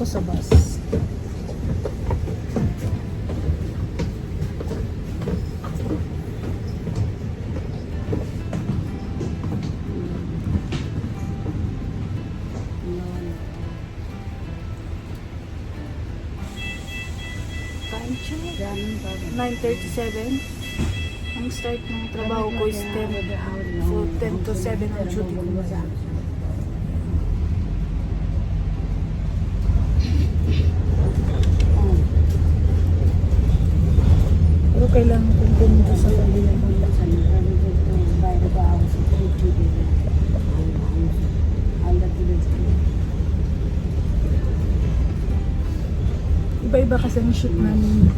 ako sa bus. Time check. 9:37. Ang start ng trabaho ko is 10. So 10 to 7 ang duty ko. Pero kailangan kong pumunta sa kabila. Iba-iba kasi ang shoot namin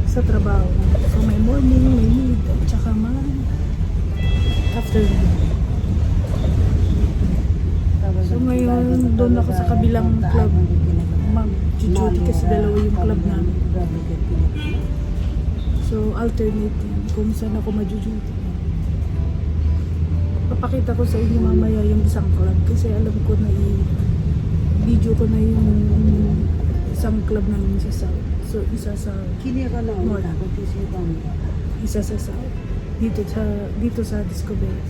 sa trabaho. So may morning, may mid, at saka may afternoon. So ngayon, doon ako sa kabilang club mag-duty kasi dalawa yung club namin. So alternate yun kung saan ako mag-duty. Papakita ko sa inyo mamaya yung isang club kasi alam ko na i-video ko na yung isang club namin sa South. So isa sa North, isa sa South. Dito sa Discovery.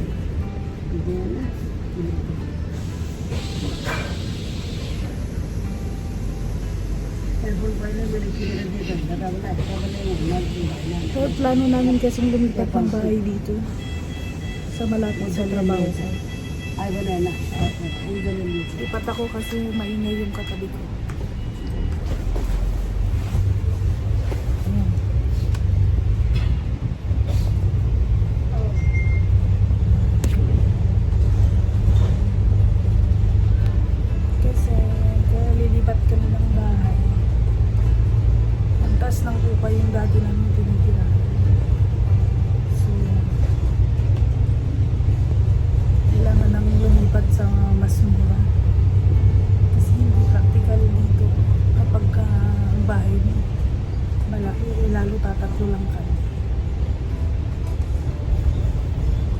So plano namin kasing lumipat ng bahay dito sa malapit sa trabaho. Lipat ako kasi maingay yung katabi ko. Ng upa yung dati namin tinitira. So, kailangan nang lumipat sa mas mura. Kasi hindi practical dito kapag ang bahay mo malaki, lalo tatatlo lang kayo.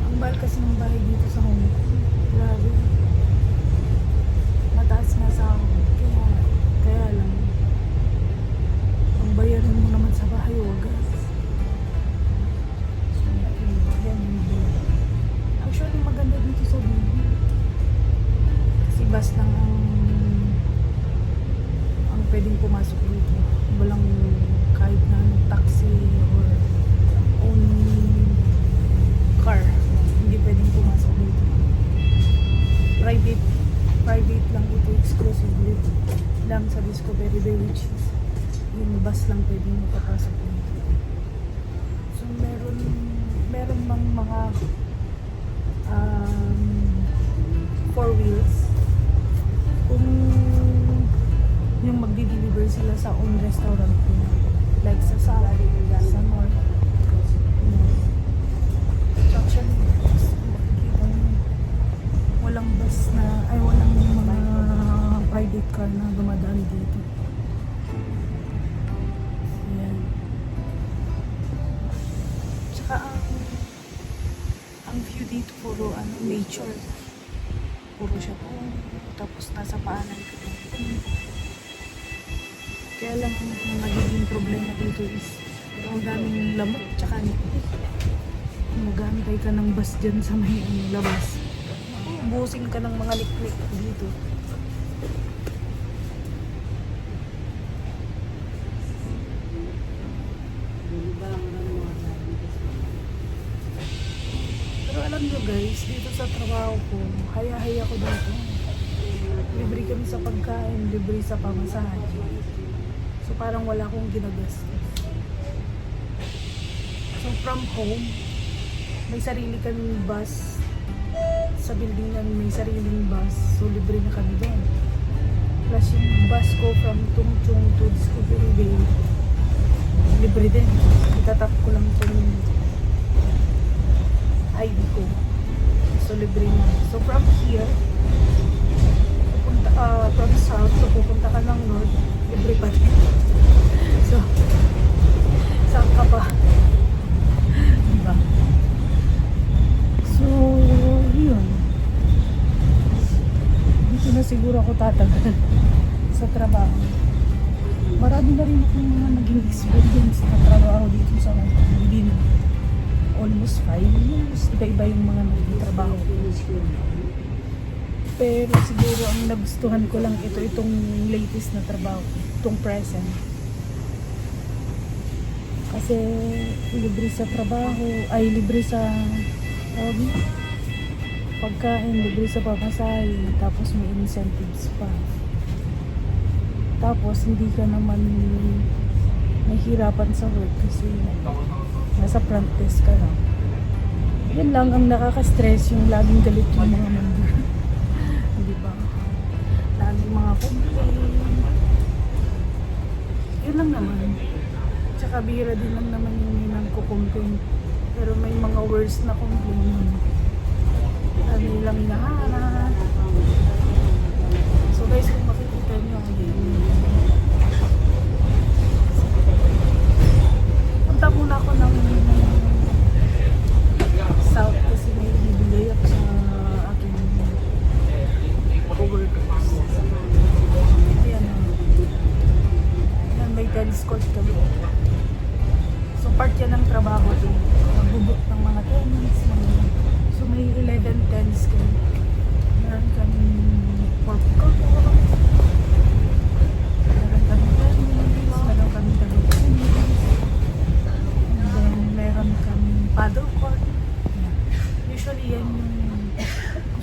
Ang mahal kasi ng bahay dito sa Hong Kong. Grabe. Mataas nga sa Hong Kong. Kaya lang bayaran mo naman sa bahay wagas. So, yan yung actually maganda dito sa Bibi. Kasi bus lang ang pwedeng pumasok dito. Walang kahit na taxi or own car. Hindi pwedeng pumasok dito. Private lang ito, exclusively lang sa Discovery Bay, which is yung bus lang pwedeng makapasok dito. So meron bang mga 4 wheels kung yung magdi-deliver sila sa own restaurant nila, like sa South, sa North. So actually makikita nyo walang bus na walang mga private car na dumadaan dito. Ang view dito puro nature. Puro siya po. Tapos nasa paanan ko. Kaya lang ang magiging problema dito is ang daming lamok tsaka nipit. Mag-aantay ka ng bus dyan sa may labas. Busin ka ng mga liklik dito. Pero alam nyo guys, dito sa trabaho ko, haya-haya ko dito. Libre kami sa pagkain, libre sa pamasahe. So parang wala akong ginagastos. So from home, may sarili kaming bus. Sa building namin may sariling bus. So libre na kami doon. Plus yung bus ko from Tung Chung to Discovery Bay, libre din. Itatap ko lang itong ID ko. So libre na. So from here, from south, so pupunta ka ng north, libre pa din. So, saan ka pa? Diba? So, yun. Dito na siguro ako tatagal sa trabaho. na trabaho dito sa Hong Kong. Within almost 5 years. Iba-iba yung mga nagtatrabaho. Pero siguro ang nagustuhan ko lang itong latest na trabaho. Itong present. Kasi libre sa trabaho, ay libre sa pagkain, libre sa pamasahe, tapos may incentives pa. Tapos hindi ka naman nahihirapan sa work kasi nasa front desk ka lang. Yan lang ang nakaka-stress, yung laging galit yung mga member. Hindi ba? Laging mga complain. Yun lang naman. Tsaka bihira din lang naman yung ninang ko-complain. Pero may mga worst na complain. Lagi lang hinahanap. So guys, kung makikita nyo, punta muna ako ng South kasi may bibigay ako sa aking co-workers. Ayan na. Ayan, may tennis court kami. So part yan ng trabaho din. Magbubuk ng mga tennis. So may 11 tennis kami. Meron kami pork court. Meron kami tennis. Meron kami tennis. And then meron kami paddle court. Usually yan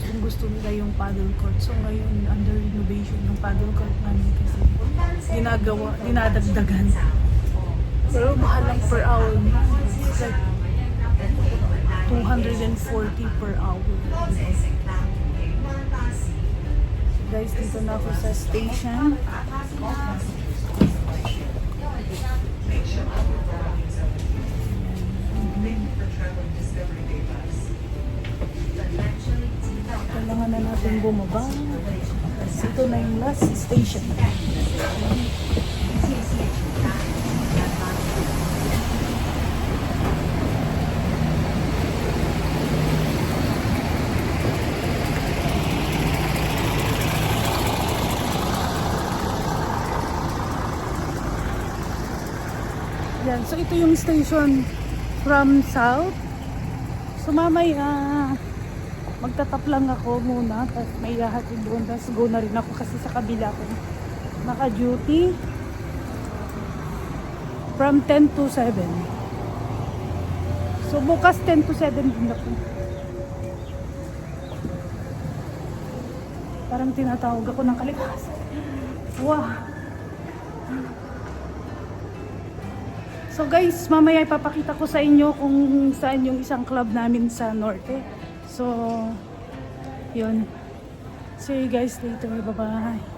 yung gusto nila yung paddle court. So ngayon under renovation yung paddle court namin kasi dinadagdagan. Pero mahal lang per hour. It's like 240 per hour. So guys, dito na ako sa station. Kailangan na natin bumaba. Kasi ito na yung last station. Yan. So ito yung station from South. So mamaya magtatap lang ako muna, tapos may hahatid doon, tapos go na rin ako kasi sa kabila ko naka-duty from 10 to 7. So bukas 10 to 7 din ako. Parang tinatawag ako ng kalikasan. Wow! So guys, mamaya ipapakita ko sa inyo kung saan yung isang club namin sa Norte. So, yun. See you guys later. Bye-bye.